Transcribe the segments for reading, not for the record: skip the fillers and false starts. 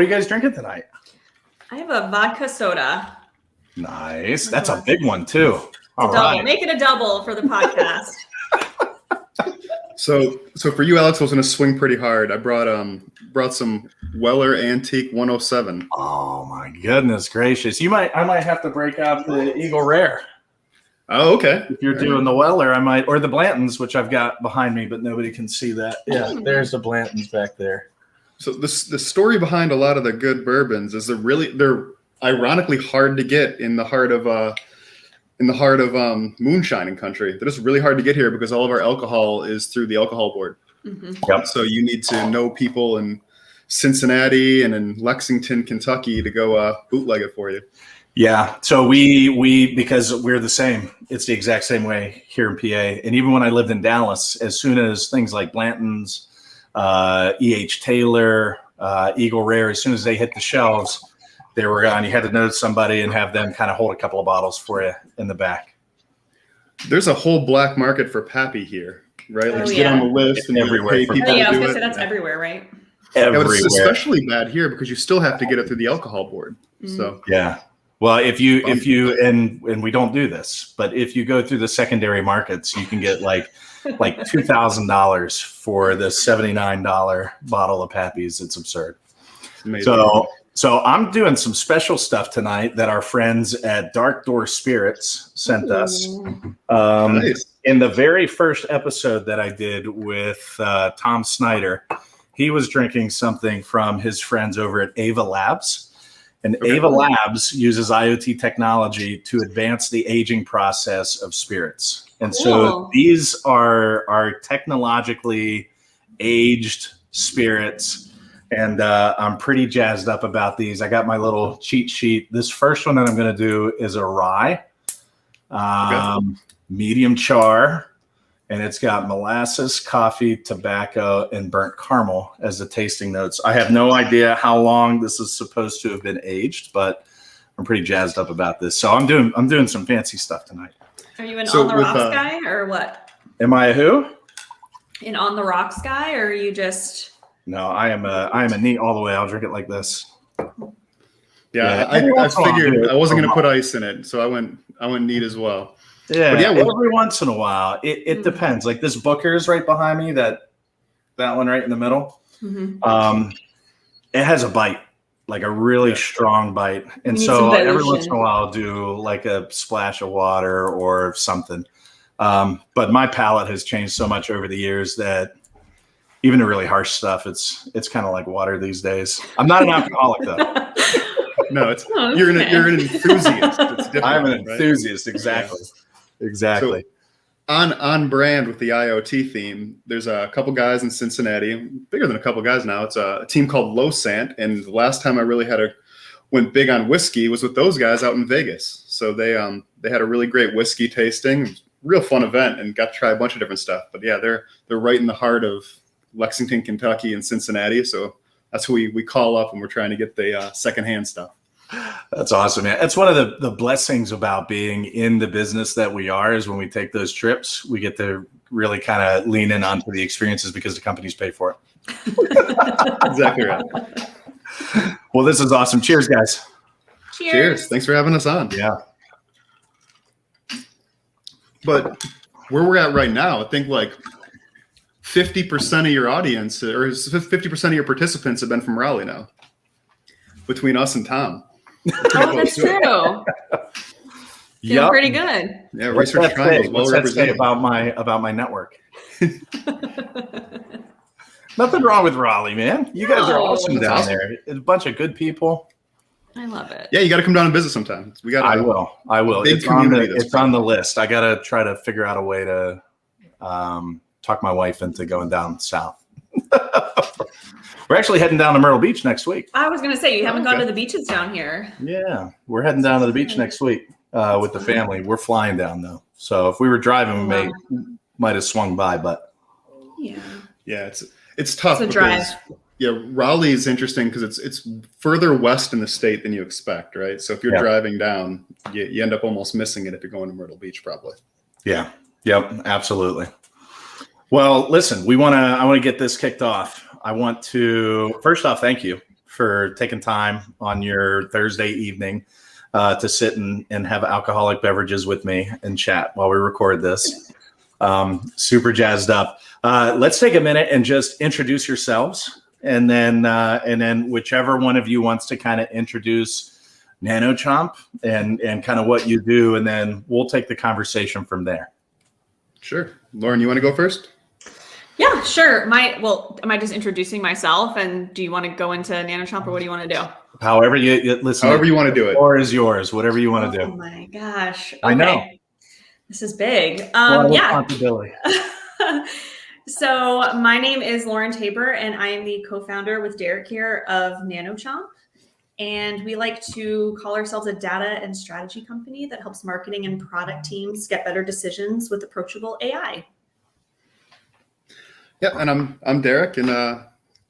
What are you guys drinking tonight? I have a vodka soda. Nice. That's a big one too. All right. Make it a double for the podcast. So for you, Alex, I was going to swing pretty hard. I brought some Weller Antique 107. Oh my goodness gracious! I might have to break out the Eagle Rare. Oh, okay. If you're doing the Weller, I might, or the Blantons, which I've got behind me, but nobody can see that. Yeah, there's the Blantons back there. So the story behind a lot of the good bourbons is they're ironically hard to get in the heart of moonshining country. They're just really hard to get here because all of our alcohol is through the alcohol board. Mm-hmm. Yep. So you need to know people in Cincinnati and in Lexington, Kentucky to go bootleg it for you. Yeah. So we because we're the same. It's the exact same way here in PA. And even when I lived in Dallas, as soon as things like Blanton's, E.H. Taylor, Eagle Rare, as soon as they hit the shelves, they were gone. You had to know somebody and have them kind of hold a couple of bottles for you in the back. There's a whole black market for Pappy here, right? Like get on the list and everywhere. Pay people I was to do gonna it. say that's everywhere, right? Everywhere. Yeah, but it's especially bad here because you still have to get it through the alcohol board. So yeah. Well, if you and we don't do this, but if you go through the secondary markets, you can get like $2,000 for the $79 bottle of Pappy's. It's absurd. So I'm doing some special stuff tonight that our friends at Dark Door Spirits sent us. Nice. In the very first episode that I did with Tom Snyder, he was drinking something from his friends over at Ava Labs. And Ava Labs uses IoT technology to advance the aging process of spirits. And so these are technologically aged spirits. And I'm pretty jazzed up about these. I got my little cheat sheet. This first one that I'm going to do is a rye, medium char. And it's got molasses, coffee, tobacco, and burnt caramel as the tasting notes. I have no idea how long this is supposed to have been aged, but I'm pretty jazzed up about this. So I'm doing some fancy stuff tonight. Are you an On the Rocks guy or what? Am I a who? An On the Rocks guy, or are you just? No, I am a neat all the way. I'll drink it like this. Yeah. I figured I wasn't going to put ice in it, so I went neat as well. Yeah, every once in a while, it depends. Like this Booker's right behind me, that one right in the middle. Mm-hmm. It has a bite, like a really strong bite, and so every once in a while, I'll do like a splash of water or something. But my palate has changed so much over the years that even the really harsh stuff, it's kind of like water these days. I'm not an alcoholic though. No, you're an enthusiast. It's different, I'm an enthusiast, exactly. Yeah. Exactly. So on brand with the IoT theme, there's a couple guys in Cincinnati, bigger than a couple guys now. It's a team called Losant, and the last time I really went big on whiskey was with those guys out in Vegas. So they had a really great whiskey tasting, real fun event, and got to try a bunch of different stuff. But yeah, they're right in the heart of Lexington, Kentucky, and Cincinnati. So that's who we call up when we're trying to get the secondhand stuff. That's awesome, man. That's one of the blessings about being in the business that we are is when we take those trips, we get to really kind of lean in onto the experiences because the companies pay for it. Exactly right. Well, this is awesome. Cheers, guys. Cheers. Thanks for having us on. Yeah. But where we're at right now, I think like 50% of your audience or 50% of your participants have been from Raleigh now, between us and Tom. Oh, that's true. Feeling pretty good. Yeah, Research Triangle. What's that say about my network? Nothing wrong with Raleigh, man. You guys are awesome down there. It's a bunch of good people. I love it. Yeah, you got to come down and visit sometime. I will. It's on the list. I got to try to figure out a way to talk my wife into going down south. We're actually heading down to Myrtle Beach next week. I was going to say, you haven't gone to the beaches down here. Yeah, we're heading down to the beach next week with the family. We're flying down, though. So if we were driving, we might have swung by, but. Yeah, it's tough. It's a drive. Yeah, Raleigh is interesting because it's further west in the state than you expect, right? So if you're driving down, you end up almost missing it if you're going to Myrtle Beach, probably. Yeah. Yep. Absolutely. Well, listen, I want to get this kicked off. I want to first off thank you for taking time on your Thursday evening to sit and have alcoholic beverages with me and chat while we record this. Super jazzed up. Let's take a minute and just introduce yourselves, and then whichever one of you wants to kind of introduce nanochomp and kind of what you do, and then we'll take the conversation from there. Sure. Lauren, you want to go first? Yeah, sure. Am I just introducing myself, and do you want to go into nanochomp, or what do you want to do? However you listen. However you want to do it. The floor is yours. Whatever you want to do. Oh my gosh. Okay. I know. This is big. Yeah. Responsibility. So my name is Lauren Tabor, and I am the co-founder with Derek here of nanochomp. And we like to call ourselves a data and strategy company that helps marketing and product teams get better decisions with approachable AI. Yeah, and I'm Derek, and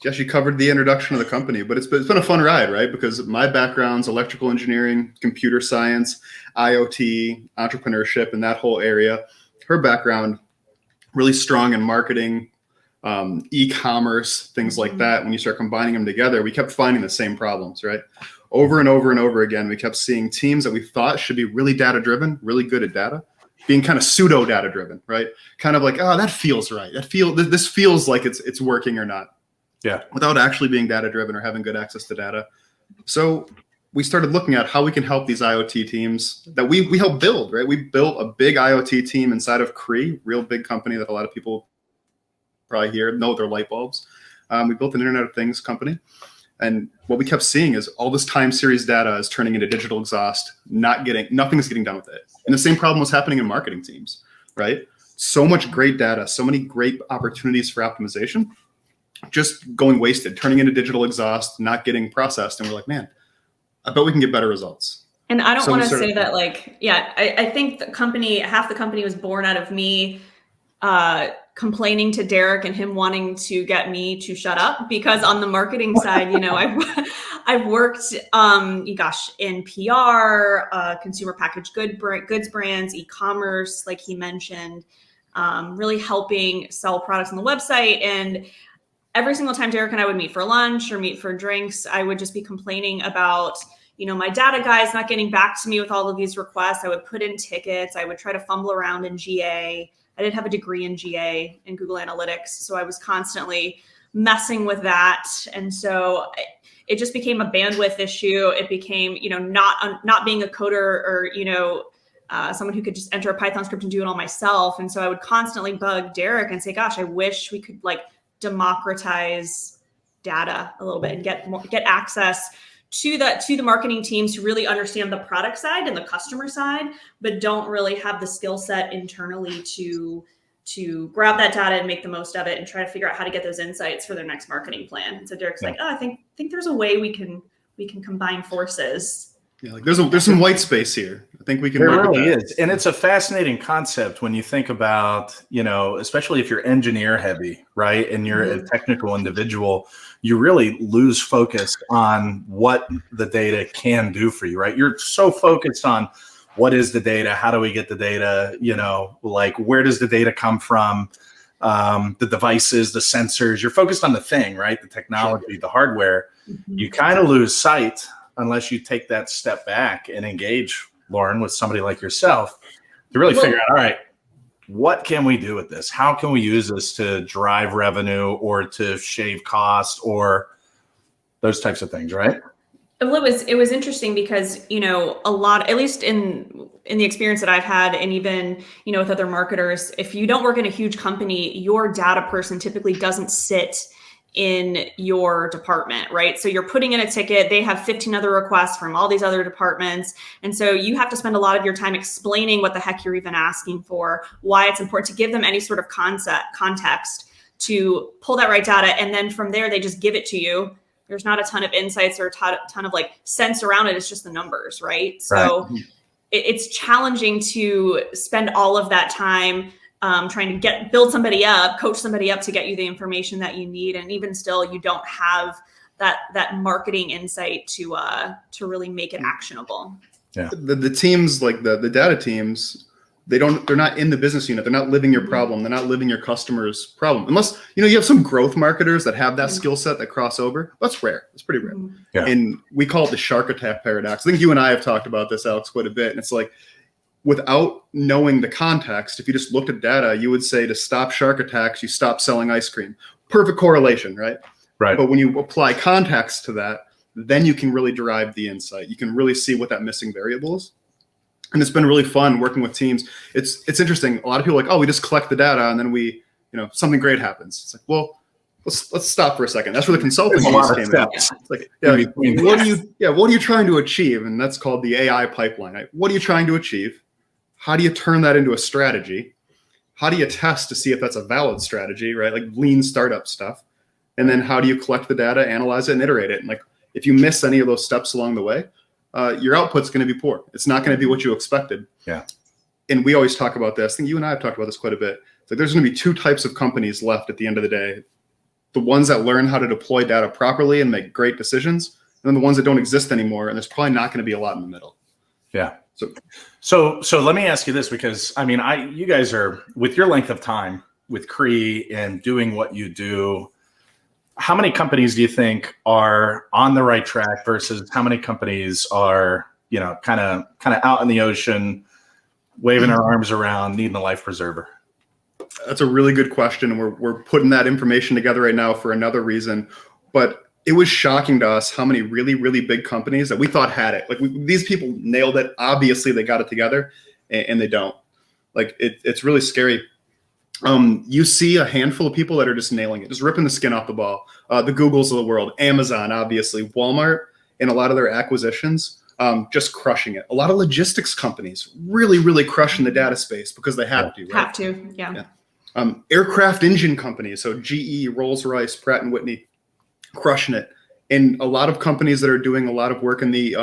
Jess, you covered the introduction of the company, but it's been a fun ride, right? Because my background's electrical engineering, computer science, IoT, entrepreneurship, and that whole area. Her background, really strong in marketing, e-commerce, things like that. When you start combining them together, we kept finding the same problems, right? Over and over and over again, we kept seeing teams that we thought should be really data-driven, really good at data, being kind of pseudo data-driven, right? Kind of like, oh, that feels right. This feels like it's working or not. Yeah. Without actually being data-driven or having good access to data. So we started looking at how we can help these IoT teams that we help build, right? We built a big IoT team inside of Cree, real big company that a lot of people probably here know their light bulbs. We built an Internet of Things company. And what we kept seeing is all this time series data is turning into digital exhaust, nothing's getting done with it. And the same problem was happening in marketing teams, right? So much great data, so many great opportunities for optimization, just going wasted, turning into digital exhaust, not getting processed. And we're like, man, I bet we can get better results. And I don't want to say that, like, yeah, I think half the company was born out of me complaining to Derek and him wanting to get me to shut up, because on the marketing side, I've worked, in PR, consumer packaged goods brands, e-commerce, like he mentioned, really helping sell products on the website. And every single time Derek and I would meet for lunch or meet for drinks, I would just be complaining about, my data guys not getting back to me with all of these requests. I would put in tickets. I would try to fumble around in GA. I did have a degree in GA in Google Analytics, so I was constantly messing with that. And so it just became a bandwidth issue. It became, not being a coder or, someone who could just enter a Python script and do it all myself. And so I would constantly bug Derek and say, gosh, I wish we could democratize data a little bit and get access to the marketing teams to really understand the product side and the customer side, but don't really have the skill set internally to grab that data and make the most of it and try to figure out how to get those insights for their next marketing plan. And so Derek's like, I think there's a way we can combine forces. Yeah, there's some white space here. I think we can. There really is, and it's a fascinating concept when you think about, especially if you're engineer heavy, right, and you're a technical individual, you really lose focus on what the data can do for you, right? You're so focused on what is the data, how do we get the data, where does the data come from, the devices, the sensors. You're focused on the thing, right? The technology, the hardware. You kind of lose sight unless you take that step back and engage, Lauren, with somebody like yourself to really figure out, all right, what can we do with this? How can we use this to drive revenue or to shave costs or those types of things, right? Well, it was interesting because, a lot, at least in the experience that I've had, and even, with other marketers, if you don't work in a huge company, your data person typically doesn't sit in your department, right? So you're putting in a ticket, they have 15 other requests from all these other departments. And so you have to spend a lot of your time explaining what the heck you're even asking for, why it's important to give them any sort of context to pull that right data. And then from there, they just give it to you. There's not a ton of insights or a ton of sense around it. It's just the numbers, right? So it's challenging to spend all of that time trying to build somebody up, coach somebody up to get you the information that you need. And even still, you don't have that marketing insight to really make it actionable. Yeah. The teams, like the data teams, they're not in the business unit. They're not living your problem. They're not living your customer's problem. Unless, you have some growth marketers that have that skill set that cross over. That's rare. It's pretty rare. Yeah. And we call it the shark attack paradox. I think you and I have talked about this, Alex, quite a bit. And it's like, without knowing the context, if you just looked at data, you would say to stop shark attacks, you stop selling ice cream. Perfect correlation, right? Right. But when you apply context to that, then you can really derive the insight. You can really see what that missing variable is. And it's been really fun working with teams. It's interesting. A lot of people are like, oh, we just collect the data and then we, something great happens. It's like, well, let's stop for a second. That's where the consulting piece came in. It's like, what are you trying to achieve? And that's called the AI pipeline. Right? What are you trying to achieve? How do you turn that into a strategy? How do you test to see if that's a valid strategy, right? Like lean startup stuff. And then how do you collect the data, analyze it, and iterate it? And like, if you miss any of those steps along the way, your output's going to be poor. It's not going to be what you expected. Yeah. And we always talk about this. I think you and I have talked about this quite a bit. It's like there's going to be two types of companies left at the end of the day. The ones that learn how to deploy data properly and make great decisions, and then the ones that don't exist anymore. And there's probably not going to be a lot in the middle. Yeah. So let me ask you this, because you guys are, with your length of time with Cree and doing what you do, how many companies do you think are on the right track versus how many companies are, kind of out in the ocean, waving their arms around, needing a life preserver? That's a really good question. We're putting that information together right now for another reason, but it was shocking to us how many really, really big companies that we thought had it. Like these people nailed it. Obviously they got it together and they don't. Like it's really scary. You see a handful of people that are just nailing it, just ripping the skin off the ball. The Googles of the world, Amazon, obviously, Walmart, and a lot of their acquisitions, just crushing it. A lot of logistics companies really, really crushing the data space because they have to. Right? Have to, yeah. Aircraft engine companies, so GE, Rolls-Royce, Pratt & Whitney, crushing it. And a lot of companies that are doing a lot of work in the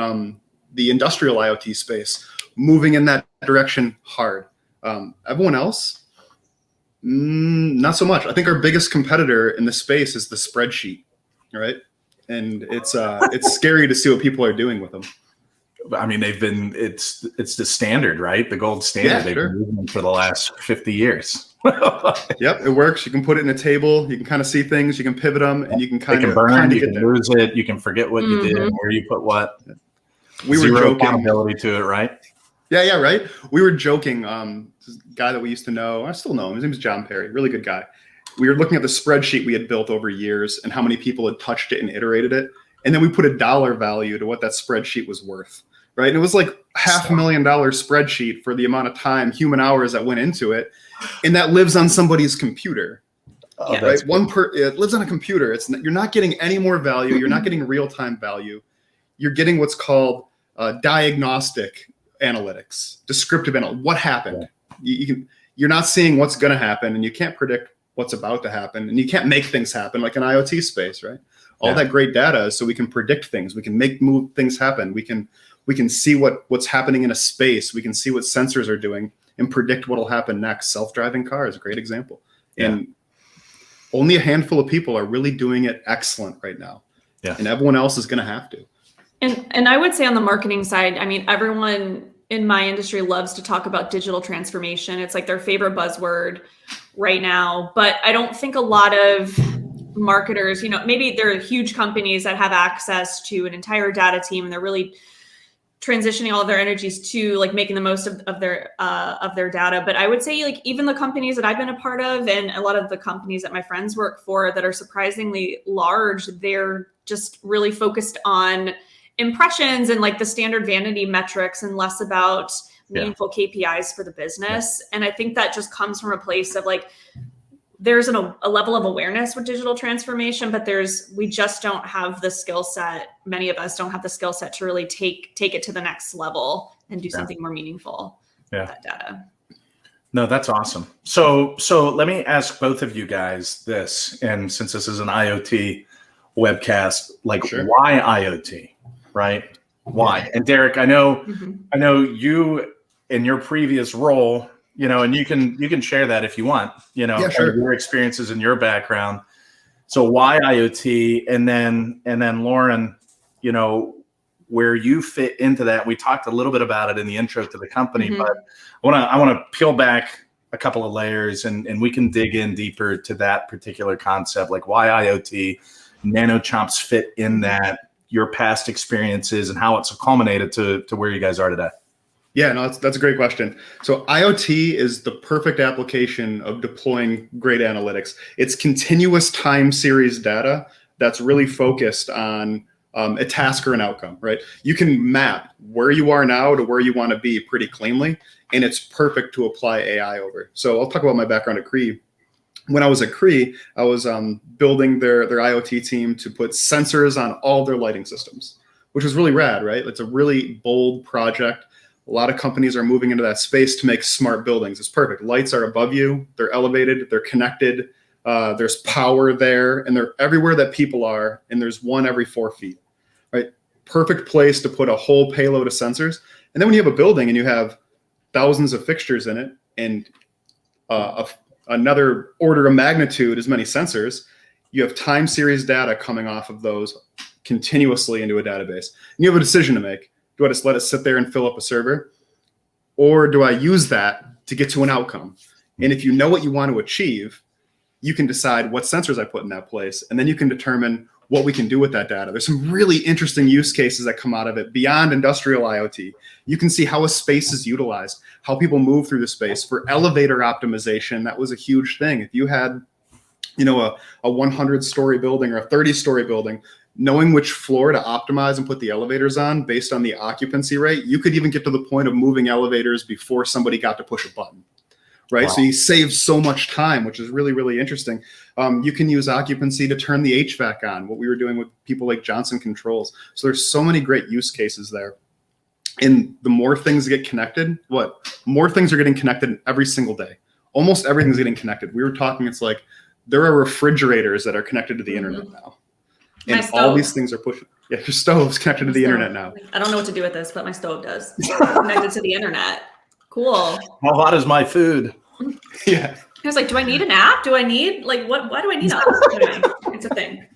industrial IoT space, moving in that direction hard. Everyone else, not so much. I think our biggest competitor in the space is the spreadsheet, right? And it's scary to see what people are doing with them. It's the standard, right? The gold standard. Yeah, they've sure. been using for the last 50 years. Yep, it works. You can put it in a table. You can kind of see things. You can pivot them, and you can kind of burn. You get can there. lose it. You can forget what you did, where you put what. We were Zero joking. accountability to it, right? Yeah, right. We were joking. This guy that we used to know, I still know him. His name is John Perry. Really good guy. We were looking at the spreadsheet we had built over years and how many people had touched it and iterated it, and then we put a dollar value to what that spreadsheet was worth. Right. And it was like $500,000 spreadsheet for the amount of time, human hours that went into it. And that lives on somebody's computer. Oh, right. It lives on a computer. You're not getting any more value. You're not getting real-time value. You're getting what's called diagnostic analytics, descriptive analytics. What happened? Yeah. You're not seeing what's going to happen, and you can't predict what's about to happen, and you can't make things happen like an IoT space, right? All that great data is so we can predict things. We can move things happen. We can see what's happening in a space. We can see what sensors are doing and predict what will happen next. Self-driving car is a great example. Yeah. And only a handful of people are really doing it excellent right now. Yeah. And everyone else is going to have to. And I would say on the marketing side, everyone in my industry loves to talk about digital transformation. It's like their favorite buzzword right now. But I don't think a lot of marketers, maybe there are huge companies that have access to an entire data team and they're really transitioning all of their energies to like making the most of their data. But I would say like even the companies that I've been a part of and a lot of the companies that my friends work for that are surprisingly large, they're just really focused on impressions and like the standard vanity metrics and less about meaningful KPIs for the business. And I think that just comes from a place of like, there's a level of awareness with digital transformation, but we just don't have the skill set. Many of us don't have the skill set to really take it to the next level and do something more meaningful with that data. No, that's awesome. So let me ask both of you guys this, and since this is an IoT webcast, like why IoT, right? Why? Yeah. And Derek, I know you in your previous role, and you can share that if you want, your experiences and your background. So why IoT? And then Lauren, where you fit into that. We talked a little bit about it in the intro to the company, but I want to peel back a couple of layers and we can dig in deeper to that particular concept, like why IoT, nanochomps fit in that, your past experiences, and how it's culminated to where you guys are today. Yeah, no, that's a great question. So IoT is the perfect application of deploying great analytics. It's continuous time series data that's really focused on a task or an outcome, right? You can map where you are now to where you want to be pretty cleanly, and it's perfect to apply AI over. So I'll talk about my background at Cree. When I was at Cree, I was building their IoT team to put sensors on all their lighting systems, which was really rad, right? It's a really bold project. A lot of companies are moving into that space to make smart buildings. It's perfect. Lights are above you. They're elevated. They're connected. There's power there, and they're everywhere that people are, and there's one every 4 feet, right? Perfect place to put a whole payload of sensors. And then when you have a building and you have thousands of fixtures in it and another order of magnitude as many sensors, you have time series data coming off of those continuously into a database. And you have a decision to make. Do I just let it sit there and fill up a server? Or do I use that to get to an outcome? And if you know what you want to achieve, you can decide what sensors I put in that place. And then you can determine what we can do with that data. There's some really interesting use cases that come out of it beyond industrial IoT. You can see how a space is utilized, how people move through the space. For elevator optimization, that was a huge thing. If you had, a 100-story building or a 30-story building, knowing which floor to optimize and put the elevators on based on the occupancy rate, you could even get to the point of moving elevators before somebody got to push a button, right? Wow. So you save so much time, which is really, really interesting. You can use occupancy to turn the HVAC on, what we were doing with people like Johnson Controls. So there's so many great use cases there. And the more things get connected, more things are getting connected every single day. Almost everything's getting connected. We were talking, it's like there are refrigerators that are connected to the internet now. And all these things are pushing. Yeah, your stove's connected to the internet now. I don't know what to do with this, but my stove does. Connected to the internet. Cool. How hot is my food? Yeah. I was like, do I need an app? Do I need what? Why do I need all this? It's a thing.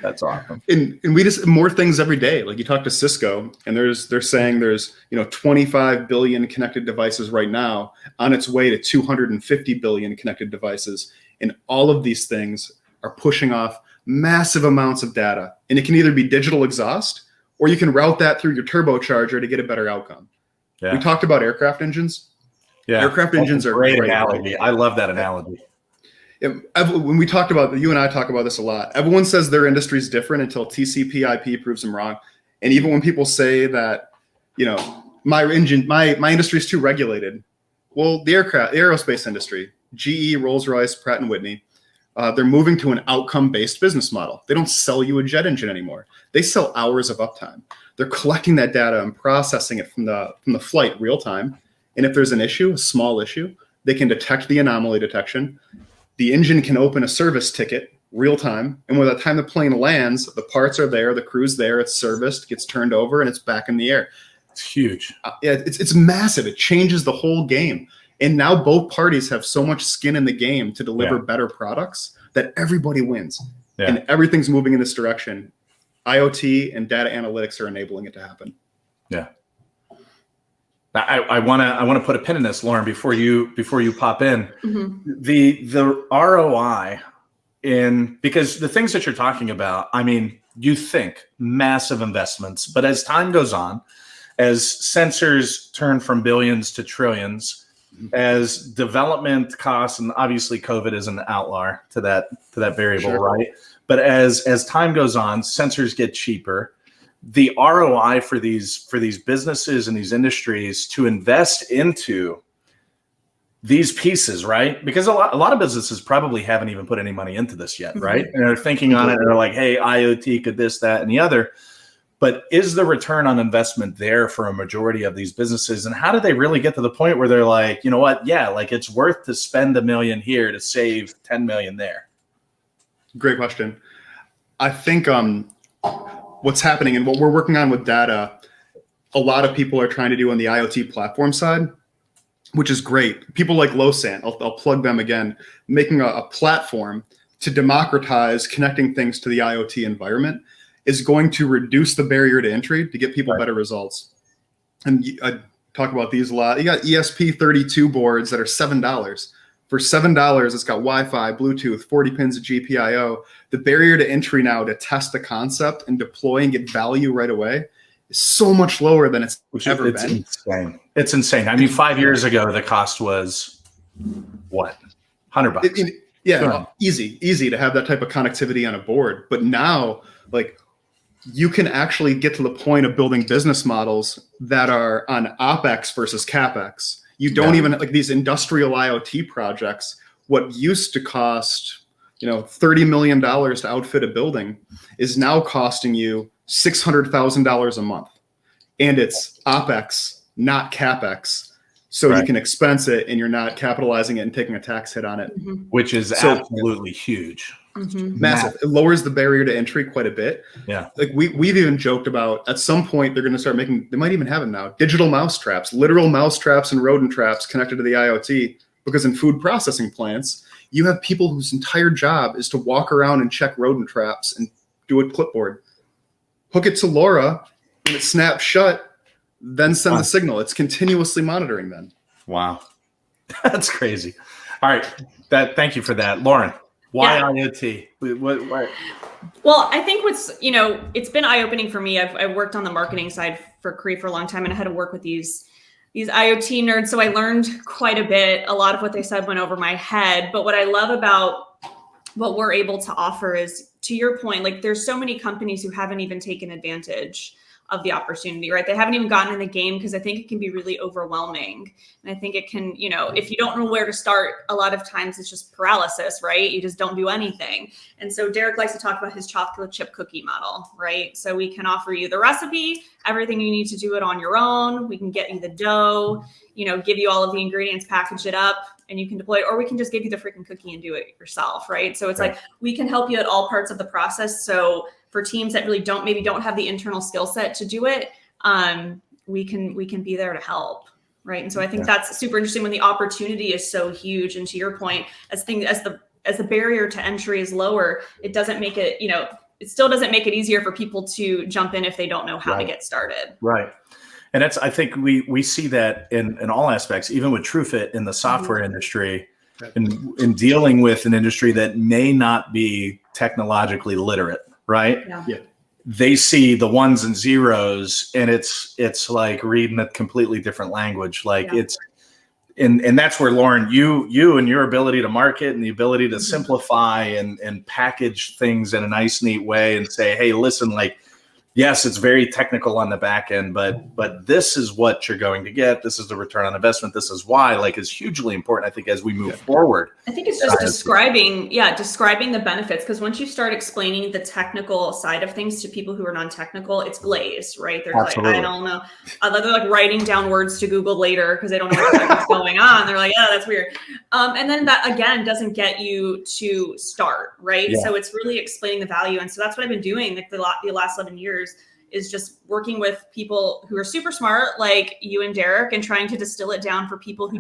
That's awesome. And we just more things every day. Like you talk to Cisco, and they're saying there's 25 billion connected devices right now, on its way to 250 billion connected devices, and all of these things are pushing off massive amounts of data, and it can either be digital exhaust or you can route that through your turbocharger to get a better outcome. Yeah. We talked about aircraft engines. Yeah, aircraft engines are great analogy. I love that analogy. When we talked about, you and I talk about this a lot. Everyone says their industry is different until TCP/IP proves them wrong. And even when people say that, my industry is too regulated. Well, the aerospace industry, GE, Rolls-Royce, Pratt & Whitney, they're moving to an outcome-based business model. They don't sell you a jet engine anymore. They sell hours of uptime. They're collecting that data and processing it from the flight real time. And if there's an issue, a small issue, they can detect the anomaly detection. The engine can open a service ticket real time. And by the time the plane lands, the parts are there, the crew's there, it's serviced, gets turned over, and it's back in the air. It's huge. It's massive. It changes the whole game. And now both parties have so much skin in the game to deliver better products that everybody wins. Yeah. And everything's moving in this direction. IoT and data analytics are enabling it to happen. Yeah. Now, I want to put a pin in this, Lauren, before you pop in. Mm-hmm. The ROI because the things that you're talking about, I mean, you think massive investments, but as time goes on, as sensors turn from billions to trillions, as development costs, and obviously COVID is an outlier to that variable, sure, right? But as time goes on, sensors get cheaper. The ROI for these businesses and these industries to invest into these pieces, right? Because a lot of businesses probably haven't even put any money into this yet, right? And they're thinking on it, and they're like, hey, IoT could this, that, and the other. But is the return on investment there for a majority of these businesses? And how do they really get to the point where they're like, you know what? Yeah, like it's worth to spend $1 million here to save 10 million there. Great question. I think what's happening and what we're working on with data, a lot of people are trying to do on the IoT platform side, which is great. People like Loyer, I'll plug them again, making a platform to democratize connecting things to the IoT environment. is going to reduce the barrier to entry to get people better results. And I talk about these a lot. You got ESP32 boards that are $7. For $7, it's got Wi-Fi, Bluetooth, 40 pins of GPIO. The barrier to entry now to test the concept and deploy and get value right away is so much lower than it's ever been. Insane. It's insane. I mean, 5 years ago, the cost was what? $100. Easy to have that type of connectivity on a board. But now, like, you can actually get to the point of building business models that are on OpEx versus CapEx. You don't even, like, these industrial IoT projects, what used to cost, $30 million to outfit a building is now costing you $600,000 a month. And it's OpEx, not CapEx. So you can expense it and you're not capitalizing it and taking a tax hit on it. Which is absolutely huge. Massive. It lowers the barrier to entry quite a bit. Yeah. Like we've even joked about at some point they're going to start making, they might even have them now, digital mouse traps, literal mouse traps and rodent traps connected to the IoT, because in food processing plants, you have people whose entire job is to walk around and check rodent traps and do a clipboard. Hook it to LoRa and it snaps shut, then send the signal. It's continuously monitoring then. Wow. That's crazy. All right. Thank you for that. Lauren. Why IoT? Why? Well, I think it's been eye-opening for me. I've worked on the marketing side for Cree for a long time, and I had to work with these IoT nerds. So I learned quite a bit. A lot of what they said went over my head. But what I love about what we're able to offer is, to your point, like, there's so many companies who haven't even taken advantage of the opportunity, right? They haven't even gotten in the game because I think it can be really overwhelming. And I think it can, if you don't know where to start, a lot of times it's just paralysis, right? You just don't do anything. And so Derek likes to talk about his chocolate chip cookie model, right? So we can offer you the recipe, everything you need to do it on your own. We can get you the dough, give you all of the ingredients, package it up, and you can deploy it, or we can just give you the freaking cookie and do it yourself, right? So it's like, we can help you at all parts of the process. So for teams that really don't have the internal skill set to do it, we can be there to help, right? And so I think that's super interesting when the opportunity is so huge. And to your point, as the barrier to entry is lower, it doesn't make it, it still doesn't make it easier for people to jump in if they don't know how to get started. Right. And I think we see that in all aspects, even with TrueFit in the software industry, in dealing with an industry that may not be technologically literate, right? Yeah. They see the ones and zeros, and it's like reading a completely different language. Like it's, and that's where, Lauren, you and your ability to market and the ability to simplify and package things in a nice, neat way and say, hey, listen, like, yes, it's very technical on the back end, but this is what you're going to get. This is the return on investment. This is why, like, is hugely important, I think, as we move forward. I think it's just describing the benefits, because once you start explaining the technical side of things to people who are non-technical, it's glazed, right? They're like, I don't know. They're like writing down words to Google later because they don't know what's going on. They're like, that's weird. And then that, again, doesn't get you to start, right? Yeah. So it's really explaining the value. And so that's what I've been doing like the last 11 years. Is just working with people who are super smart, like you and Derek, and trying to distill it down for people who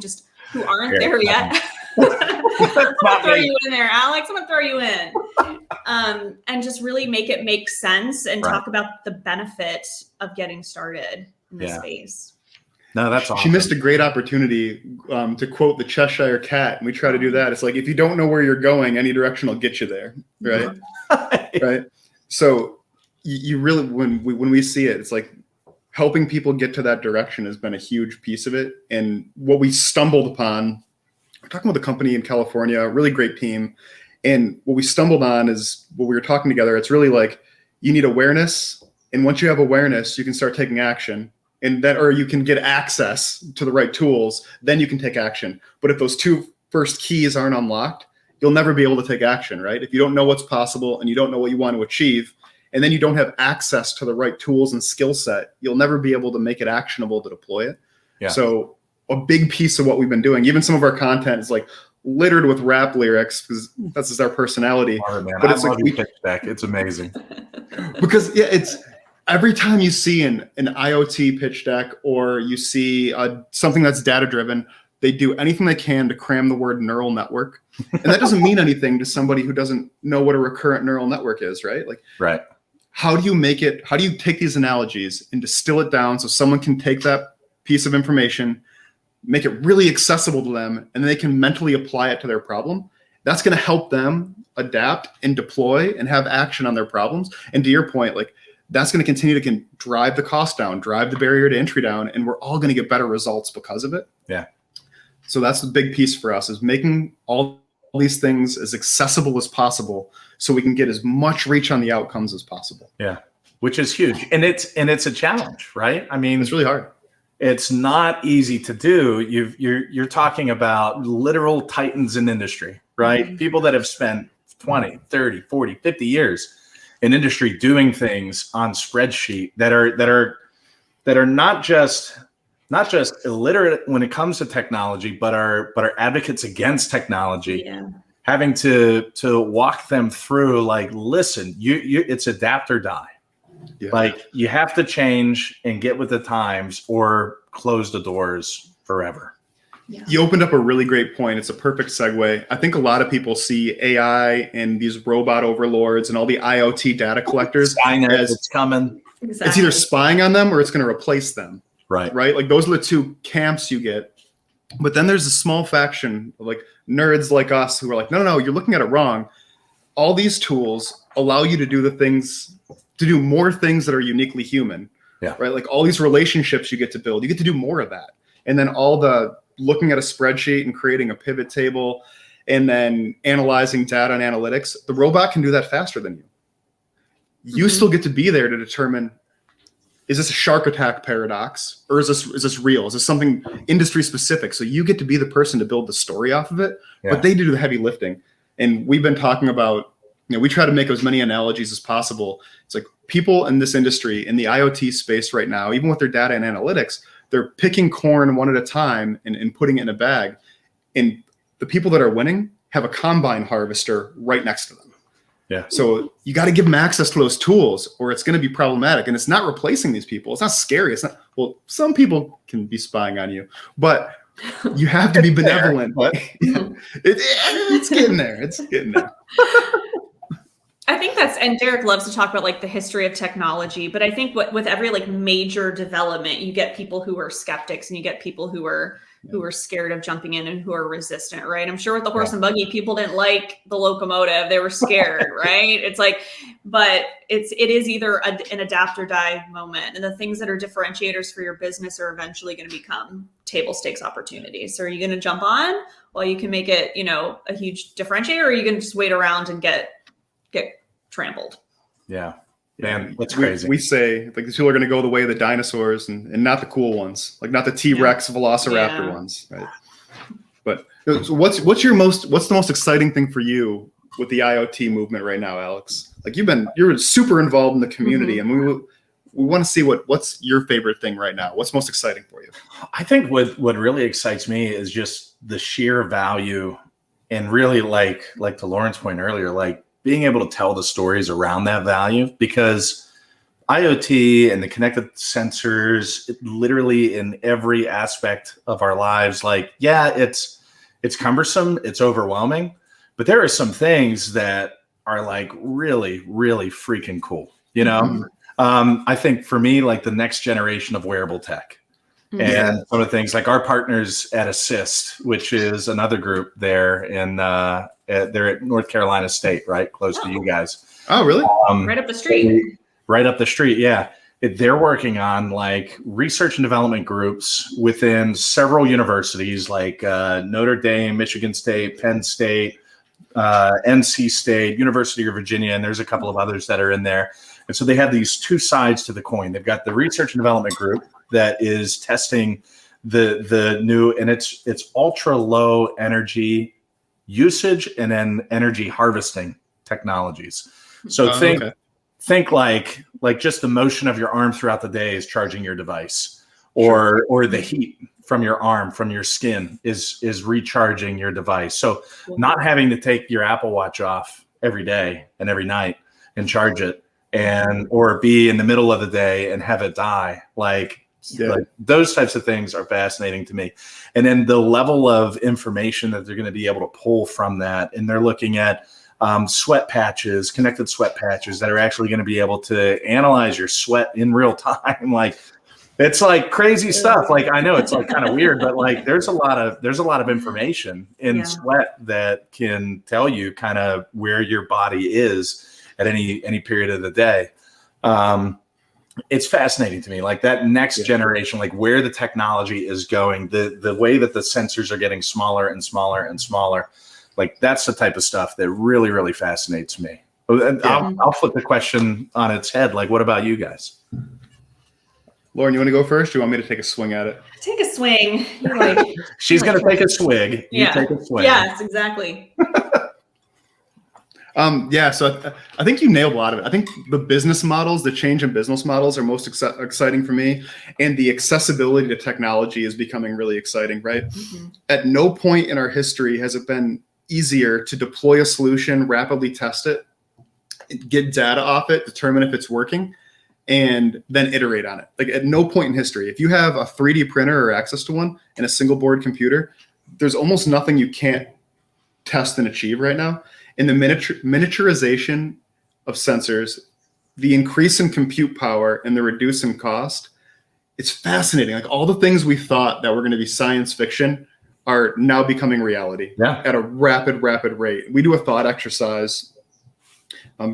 aren't there yet. I'm gonna throw you in there, Alex. I'm gonna throw you in, and just really make it make sense and talk about the benefit of getting started in this space. No, that's awesome. She missed a great opportunity to quote the Cheshire Cat, and we try to do that. It's like, if you don't know where you're going, any direction will get you there, right? Right. So you really, when we see it, it's like helping people get to that direction has been a huge piece of it. And what we stumbled upon, we're talking with a company in California, a really great team. And what we stumbled on is, when we were talking together, it's really like, you need awareness. And once you have awareness, you can start taking action. And then, or you can get access to the right tools, then you can take action. But if those two first keys aren't unlocked, you'll never be able to take action, right? If you don't know what's possible and you don't know what you want to achieve, and then you don't have access to the right tools and skill set, you'll never be able to make it actionable to deploy it. Yeah. So a big piece of what we've been doing, even some of our content is like littered with rap lyrics, because that's just our personality. Oh, but it's like pitch deck. It's amazing. Because it's every time you see an IoT pitch deck, or you see something that's data driven, they do anything they can to cram the word neural network. And that doesn't mean anything to somebody who doesn't know what a recurrent neural network is, right? Like, right. how do you take these analogies and distill it down so someone can take that piece of information, make it really accessible to them, and then they can mentally apply it to their problem? That's going to help them adapt and deploy and have action on their problems. And to your point, like, that's going to continue to drive the cost down, drive the barrier to entry down, and we're all going to get better results because of it. Yeah. So that's the big piece for us, is making all these things as accessible as possible so we can get as much reach on the outcomes as possible. Yeah, which is huge. And it's a challenge, right? I mean, it's really hard. It's not easy to do. You're talking about literal titans in industry, right? Mm-hmm. People that have spent 20, 30, 40, 50 years in industry doing things on spreadsheet that are not just illiterate when it comes to technology, but are advocates against technology. Yeah. Having to walk them through, like, listen, you it's adapt or die. Yeah. Like, you have to change and get with the times or close the doors forever. Yeah. You opened up a really great point. It's a perfect segue. I think a lot of people see AI and these robot overlords and all the IoT data collectors as it's coming. Exactly. It's either spying on them or it's going to replace them. Right. Like, those are the two camps you get. But then there's a small faction of, like, nerds like us who are like, no, you're looking at it wrong. All these tools allow you to do more things that are uniquely human. Yeah. Right. Like, all these relationships you get to build, you get to do more of that. And then all the looking at a spreadsheet and creating a pivot table and then analyzing data and analytics, the robot can do that faster than you. You still get to be there to determine, is this a shark attack paradox, or is this real? Is this something industry specific? So you get to be the person to build the story off of it, but they do the heavy lifting. And we've been talking about, we try to make as many analogies as possible. It's like, people in this industry, in the IoT space right now, even with their data and analytics, they're picking corn one at a time and putting it in a bag. And the people that are winning have a combine harvester right next to them. Yeah. So you got to give them access to those tools, or it's going to be problematic. And it's not replacing these people. It's not scary. It's not, well, some people can be spying on you, but you have to be benevolent. But it's getting there. It's getting there. I think and Derek loves to talk about, like, the history of technology, but I think with every, like, major development, you get people who are skeptics and you get people who are scared of jumping in and who are resistant, right? I'm sure with the horse and buggy, people didn't like the locomotive. They were scared, right? It's like, but it is either an adapt or die moment. And the things that are differentiators for your business are eventually going to become table stakes opportunities. So are you going to jump on while you can make it, a huge differentiator, or are you going to just wait around and get trampled? Yeah. Man, that's crazy. We say, like, these people are going to go the way of the dinosaurs and not the cool ones, like not the T-Rex Velociraptor ones, right? But so what's the most exciting thing for you with the IoT movement right now, Alex? Like, you're super involved in the community, and we want to see what's your favorite thing right now. What's most exciting for you? I think what really excites me is just the sheer value, and really, like to Lauren's point earlier, like, being able to tell the stories around that value, because IoT and the connected sensors, literally in every aspect of our lives, like, it's cumbersome, it's overwhelming, but there are some things that are, like, really, really freaking cool. I think for me, like, the next generation of wearable tech. And some of the things, like our partners at Assist, which is another group there they're at North Carolina State, right? Close to you guys. Oh, really? Right up the street. Right up the street. Yeah. They're working on, like, research and development groups within several universities, like Notre Dame, Michigan State, Penn State, NC State, University of Virginia, and there's a couple of others that are in there. And so they have these two sides to the coin. They've got the research and development group that is testing the new, and it's ultra low energy usage and then energy harvesting technologies. So think like just the motion of your arm throughout the day is charging your device, or the heat from your arm, from your skin is recharging your device. So not having to take your Apple Watch off every day and every night and charge it, or be in the middle of the day and have it die. Like those types of things are fascinating to me. And then the level of information that they're going to be able to pull from that. And they're looking at sweat patches, connected sweat patches that are actually going to be able to analyze your sweat in real time. Like, it's like crazy stuff. Like, I know it's like kind of weird, but like there's a lot of information in sweat that can tell you kind of where your body is at any period of the day. It's fascinating to me, like that next generation, like where the technology is going, the way that the sensors are getting smaller and smaller and smaller. Like that's the type of stuff that really, really fascinates me. I'll flip the question on its head. Like, what about you guys? Lauren, you want to go first? Or do you want me to take a swing at it? Take a swing. You're like, She's going to take a swig. You take a swing. Yes, exactly. So I think you nailed a lot of it. I think the business models, the change in business models are most exciting for me. And the accessibility to technology is becoming really exciting, right? Mm-hmm. At no point in our history has it been easier to deploy a solution, rapidly test it, get data off it, determine if it's working, and then iterate on it. Like at no point in history, if you have a 3D printer or access to one and a single board computer, there's almost nothing you can't test and achieve right now. In the miniaturization of sensors, the increase in compute power and the reduce in cost, it's fascinating. Like all the things we thought that were going to be science fiction are now becoming reality at a rapid rate. We do a thought exercise.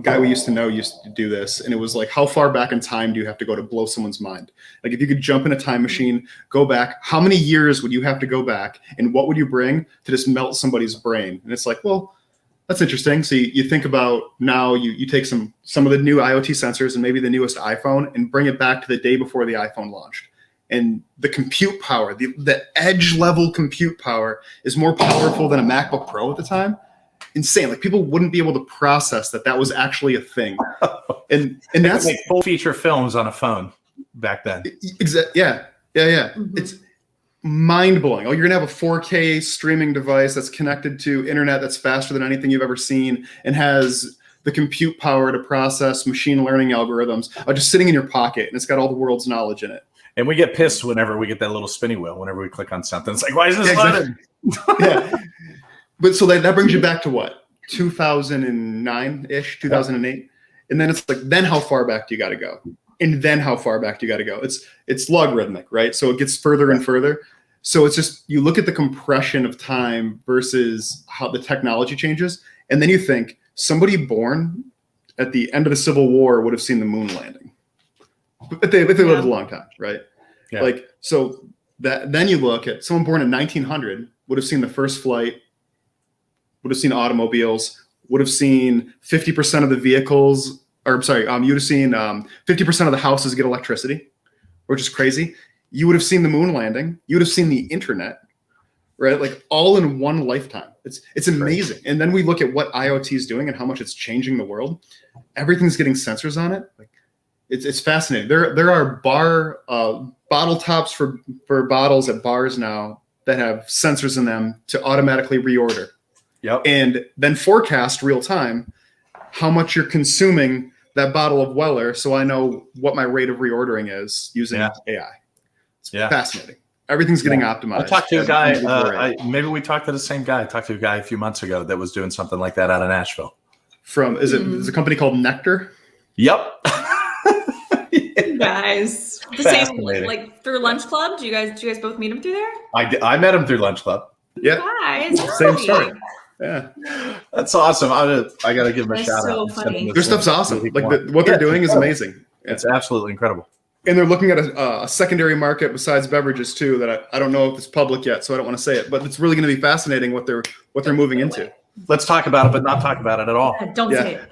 Guy we used to know used to do this, and it was like, how far back in time do you have to go to blow someone's mind? Like if you could jump in a time machine, go back, how many years would you have to go back, and what would you bring to just melt somebody's brain? And it's like, well, that's interesting. So you think about now, you take some of the new IoT sensors and maybe the newest iPhone and bring it back to the day before the iPhone launched. And the compute power, the edge level compute power is more powerful than a MacBook Pro at the time. Insane. Like people wouldn't be able to process that was actually a thing. And that's like full feature films on a phone back then. Exactly. Yeah. Mm-hmm. It's mind blowing. Oh, you're gonna have a 4K streaming device that's connected to internet that's faster than anything you've ever seen and has the compute power to process machine learning algorithms just sitting in your pocket, and it's got all the world's knowledge in it. And we get pissed whenever we get that little spinny wheel. Whenever we click on something, it's like, why is this loaded? Yeah. But so that brings you back to what? 2009-ish, 2008. And then it's like, then how far back do you got to go? And then how far back do you got to go? It's logarithmic, right? So it gets further and further. So it's just, you look at the compression of time versus how the technology changes. And then you think somebody born at the end of the Civil War would have seen the moon landing. But they lived a long time, right? Yeah. Like, so that then you look at someone born in 1900 would have seen the first flight, would have seen automobiles, would have seen 50% of the vehicles, or I'm sorry, you'd have seen 50% of the houses get electricity, which is crazy. You would have seen the moon landing. You would have seen the internet, right? Like all in one lifetime. It's amazing. And then we look at what IoT is doing and how much it's changing the world. Everything's getting sensors on it. Like it's fascinating. There are bottle tops for bottles at bars now that have sensors in them to automatically reorder. Yep. And then forecast real time how much you're consuming that bottle of Weller, so I know what my rate of reordering is using AI. It's fascinating. Everything's getting optimized. I talked to a guy. Maybe we talked to the same guy. I talked to a guy a few months ago that was doing something like that out of Nashville. Is it a company called Nectar? Yep. Guys, the same like through Lunch Club. Do you guys both meet him through there? I met him through Lunch Club. Yeah. Guys, same story. Yeah, that's awesome. I gotta give him a shout out. Funny. Their stuff's awesome. Like what they're doing is amazing. It's absolutely incredible. And they're looking at a secondary market besides beverages too. That I don't know if it's public yet, so I don't want to say it. But it's really going to be fascinating what they're moving into. Let's talk about it, but not talk about it at all. Don't say it.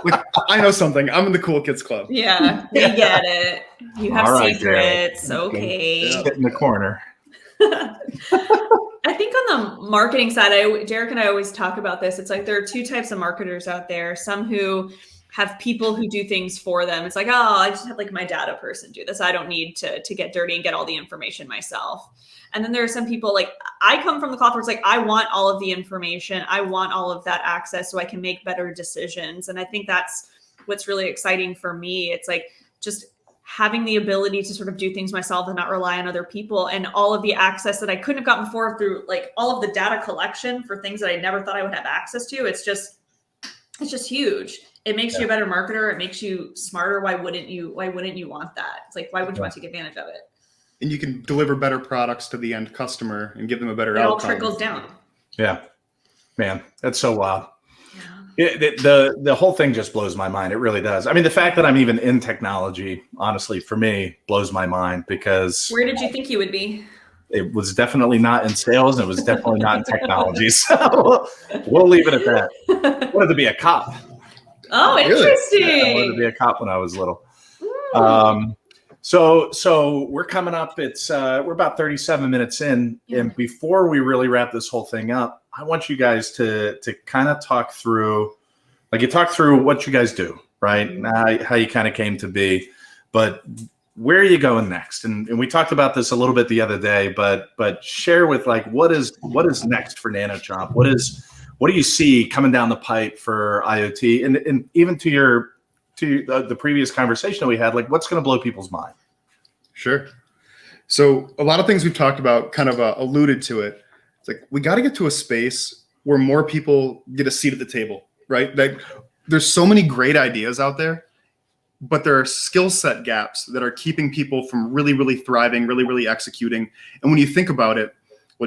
Like, I know something. I'm in the cool kids club. Yeah, we get it. You have secrets. Derek. Okay. Sit in the corner. I think on the marketing side, Derek and I always talk about this. It's like there are two types of marketers out there. Some who have people who do things for them. It's like, oh, I just have like my data person do this. I don't need to get dirty and get all the information myself. And then there are some people like, I come from the cloth where it's like, I want all of the information. I want all of that access so I can make better decisions. And I think that's what's really exciting for me. It's like just having the ability to sort of do things myself and not rely on other people, and all of the access that I couldn't have gotten before through like all of the data collection for things that I never thought I would have access to. It's just It's just huge. It makes you a better marketer. It makes you smarter. Why wouldn't you want that? It's like, why would you want to take advantage of it? And you can deliver better products to the end customer and give them a better It outcome. all trickles down. Yeah, man, that's so wild. The whole thing just blows my mind. It really does. I mean, the fact that I'm even in technology, honestly, for me, blows my mind because where did you think you would be? It was definitely not in sales, and it was definitely not in technology. So we'll leave it at that. I wanted to be a cop. Oh, interesting. I wanted to be a cop when I was little. So we're coming up. We're about 37 minutes in, and before we really wrap this whole thing up, I want you guys to kind of talk through, like you talk through what you guys do, right? How you kind of came to be, but where are you going next? And we talked about this a little bit the other day, but share with like what is next for nanochomp? What do you see coming down the pipe for IoT? And even to the previous conversation that we had, like what's going to blow people's mind? Sure. So a lot of things we've talked about kind of alluded to it. It's like we got to get to a space where more people get a seat at the table, right? Like there's so many great ideas out there, but there are skill set gaps that are keeping people from really, really thriving, really, really executing. And when you think about it,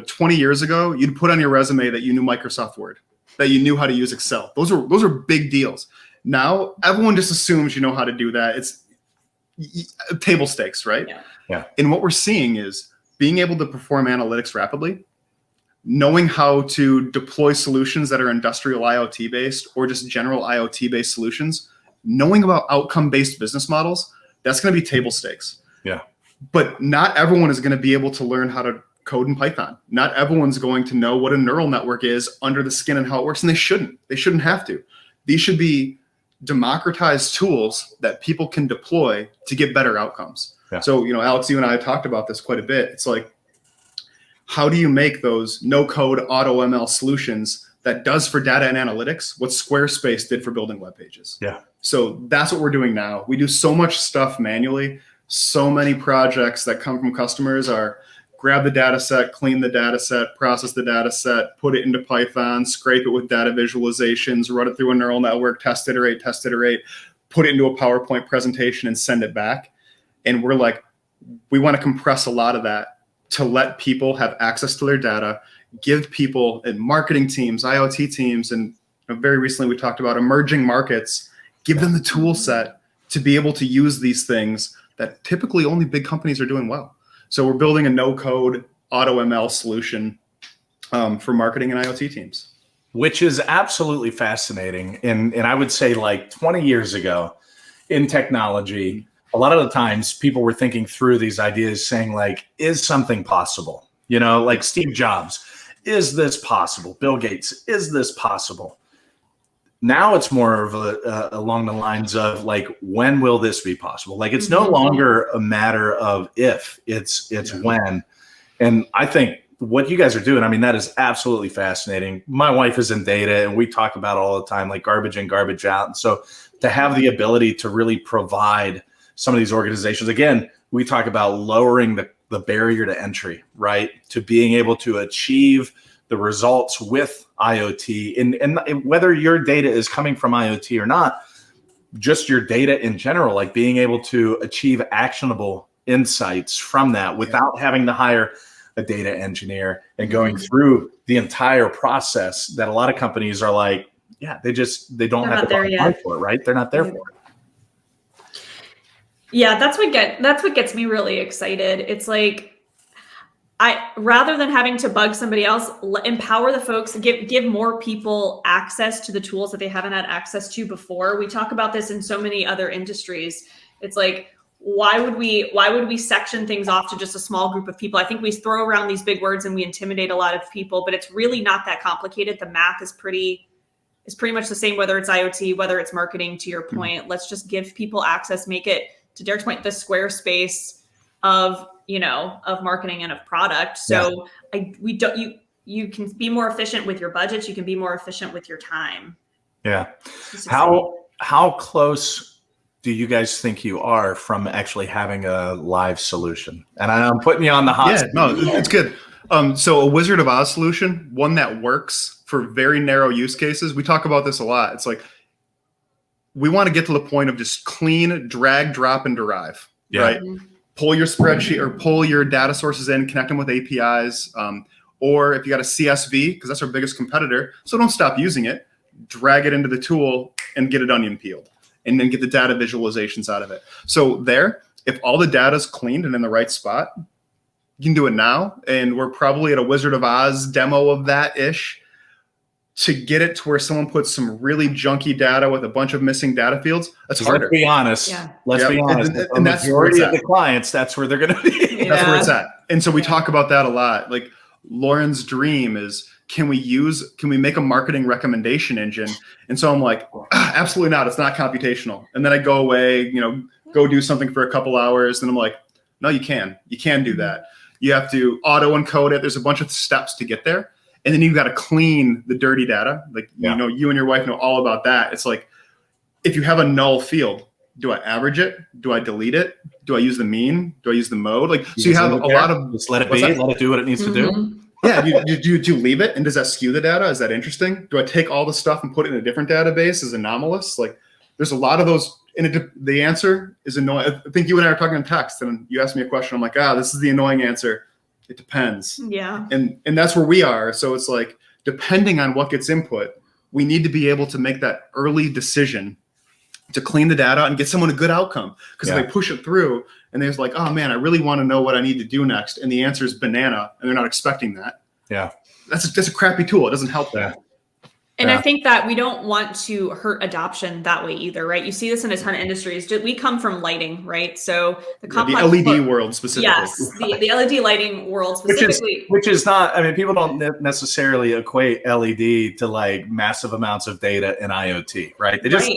20 years ago, you'd put on your resume that you knew Microsoft Word, that you knew how to use Excel. Those are big deals. Now, everyone just assumes you know how to do that. It's table stakes, right? Yeah. And what we're seeing is being able to perform analytics rapidly, knowing how to deploy solutions that are industrial IoT based or just general IoT based solutions, knowing about outcome-based business models, that's going to be table stakes. Yeah. But not everyone is going to be able to learn how to code in Python. Not everyone's going to know what a neural network is under the skin and how it works, and they shouldn't. They shouldn't have to. These should be democratized tools that people can deploy to get better outcomes. Yeah. So, Alex, you and I have talked about this quite a bit. It's like, how do you make those no-code auto ML solutions that does for data and analytics what Squarespace did for building web pages? Yeah. So that's what we're doing now. We do so much stuff manually. So many projects that come from customers are grab the data set, clean the data set, process the data set, put it into Python, scrape it with data visualizations, run it through a neural network, test iterate, put it into a PowerPoint presentation and send it back. And we're like, we want to compress a lot of that to let people have access to their data, give people and marketing teams, IoT teams, and very recently we talked about emerging markets, give them the tool set to be able to use these things that typically only big companies are doing well. So we're building a no-code auto ML solution for marketing and IoT teams. Which is absolutely fascinating. And I would say like 20 years ago in technology, a lot of the times people were thinking through these ideas saying like, is something possible? Like Steve Jobs, is this possible? Bill Gates, is this possible? Now it's more of along the lines of like, when will this be possible? Like it's no longer a matter of if, it's when. And I think what you guys are doing, I mean, that is absolutely fascinating. My wife is in data and we talk about it all the time, like garbage in, garbage out. And so to have the ability to really provide some of these organizations, again, we talk about lowering the barrier to entry, right? To being able to achieve the results with IoT and whether your data is coming from IoT or not, just your data in general, like being able to achieve actionable insights from that without having to hire a data engineer and going through the entire process that a lot of companies are like, they don't have the time for it, right? They're not there for it. Yeah, that's what gets me really excited. It's like, rather than having to bug somebody else, empower the folks, give more people access to the tools that they haven't had access to before. We talk about this in so many other industries. It's like, why would we section things off to just a small group of people? I think we throw around these big words and we intimidate a lot of people, but it's really not that complicated. The math is pretty much the same, whether it's IoT, whether it's marketing, to your point. Let's just give people access, make it, to Derek's point, the Squarespace of marketing and of product. So you can be more efficient with your budgets. You can be more efficient with your time. Yeah. How close do you guys think you are from actually having a live solution? And I'm putting you on the hot seat. No, it's good. So a Wizard of Oz solution, one that works for very narrow use cases. We talk about this a lot. It's like, we want to get to the point of just clean, drag, drop, and derive, right? Mm-hmm. Pull your spreadsheet or pull your data sources in, connect them with APIs, or if you got a CSV, because that's our biggest competitor, so don't stop using it, drag it into the tool and get it onion peeled, and then get the data visualizations out of it. So there, if all the data is cleaned and in the right spot, you can do it now. And we're probably at a Wizard of Oz demo of that-ish. To get it to where someone puts some really junky data with a bunch of missing data fields, that's harder. Let's be honest. Yeah. Let's be honest. And that's where majority it's of the clients, that's where they're going to be. Yeah. That's where it's at. And so we talk about that a lot. Like Lauren's dream is, can we make a marketing recommendation engine? And so I'm like, absolutely not. It's not computational. And then I go away, go do something for a couple hours. And I'm like, no, you can do that. You have to auto encode it. There's a bunch of steps to get there. And then you've got to clean the dirty data. Like, you and your wife know all about that. It's like, if you have a null field, do I average it? Do I delete it? Do I use the mean? Do I use the mode? Like, so you have a lot of, just let it be, let it do what it needs to do. Yeah. Do you leave it? And does that skew the data? Is that interesting? Do I take all the stuff and put it in a different database as anomalous? Like, there's a lot of those. And the answer is annoying. I think you and I are talking in text, and you asked me a question. I'm like, this is the annoying answer. It depends. Yeah. And that's where we are. So it's like, depending on what gets input, we need to be able to make that early decision to clean the data and get someone a good outcome. Because if they push it through and they're like, oh man, I really want to know what I need to do next, and the answer is banana, and they're not expecting that. Yeah. That's a crappy tool. It doesn't help that. And I think that we don't want to hurt adoption that way either, right? You see this in a ton of industries. We come from lighting, right? So the LED world specifically. Yes, the LED lighting world specifically. Which is not, I mean, people don't necessarily equate LED to like massive amounts of data in IoT, right? They just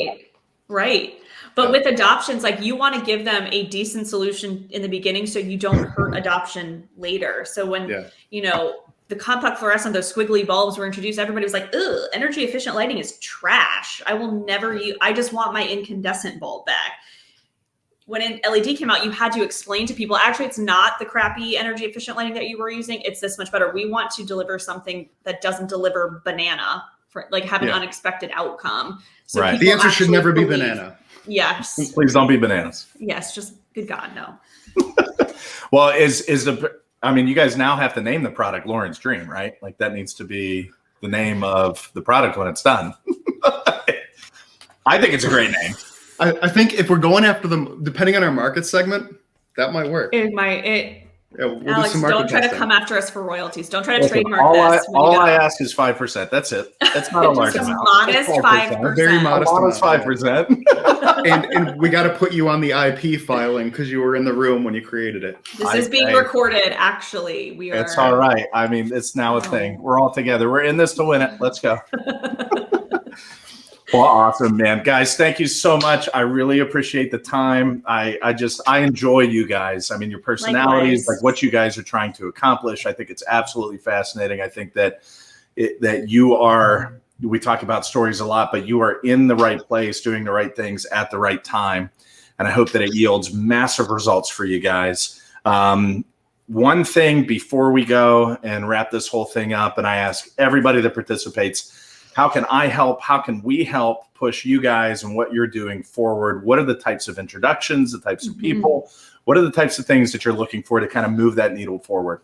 Right. But with adoptions, like you want to give them a decent solution in the beginning so you don't hurt adoption later. So when, the compact fluorescent, those squiggly bulbs were introduced, everybody was like, ugh, energy efficient lighting is trash. I will never use, I just want my incandescent bulb back. When LED came out, you had to explain to people, actually, it's not the crappy energy efficient lighting that you were using. It's this much better. We want to deliver something that doesn't deliver banana, for like have an unexpected outcome. So the answer should never be banana. Yes. Please don't be bananas. Yes. Just good God, no. Well, you guys now have to name the product Lauren's Dream, right? Like that needs to be the name of the product when it's done. I think it's a great name. I think if we're going after them, depending on our market segment, that might work. It might. We'll do Alex, some don't try testing. to come after us for royalties. Don't try to trademark this. All I ask is 5%. That's it. That's not a large amount. Modest 5%. Very modest. Modest 5%. and we got to put you on the IP filing because you were in the room when you created it. This is being recorded. Actually, we are. It's all right. I mean, it's now a thing. We're all together. We're in this to win it. Let's go. Well, awesome, man. Guys, thank you so much. I really appreciate the time. I enjoy you guys. I mean, your personalities, like what you guys are trying to accomplish. I think it's absolutely fascinating. I think that you are, we talk about stories a lot, but you are in the right place, doing the right things at the right time. And I hope that it yields massive results for you guys. One thing before we go and wrap this whole thing up, and I ask everybody that participates, how can I help? How can we help push you guys and what you're doing forward? What are the types of introductions, the types of people? What are the types of things that you're looking for to kind of move that needle forward?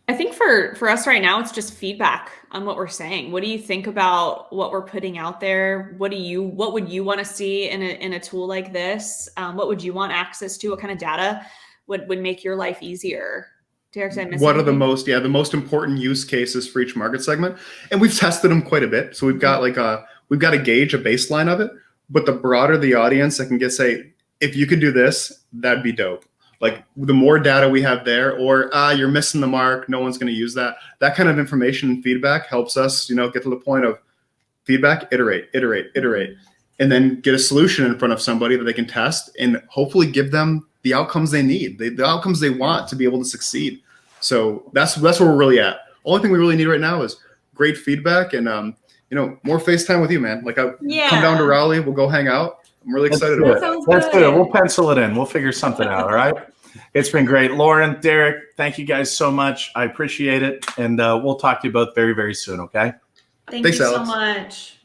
I think for us right now, it's just feedback on what we're saying. What do you think about what we're putting out there? What would you want to see in a tool like this? What would you want access to? What kind of data would make your life easier? Derek, did I miss what anything? are the most important use cases for each market segment? And we've tested them quite a bit. So we've got we've got a gauge, a baseline of it, but the broader the audience that can say, if you could do this, that'd be dope. Like the more data we have there, or you're missing the mark, no one's going to use that. That kind of information and feedback helps us, get to the point of feedback, iterate, and then get a solution in front of somebody that they can test and hopefully give them the outcomes they need, the outcomes they want to be able to succeed. So that's where we're really at. Only thing we really need right now is great feedback and more FaceTime with you, man. Like come down to Raleigh, we'll go hang out. I'm really excited about it. Let's do it. We'll pencil it in. We'll figure something out. All right. It's been great. Lauren, Derek, thank you guys so much. I appreciate it. And we'll talk to you both very, very soon. Okay. Thanks, you Alex. so much.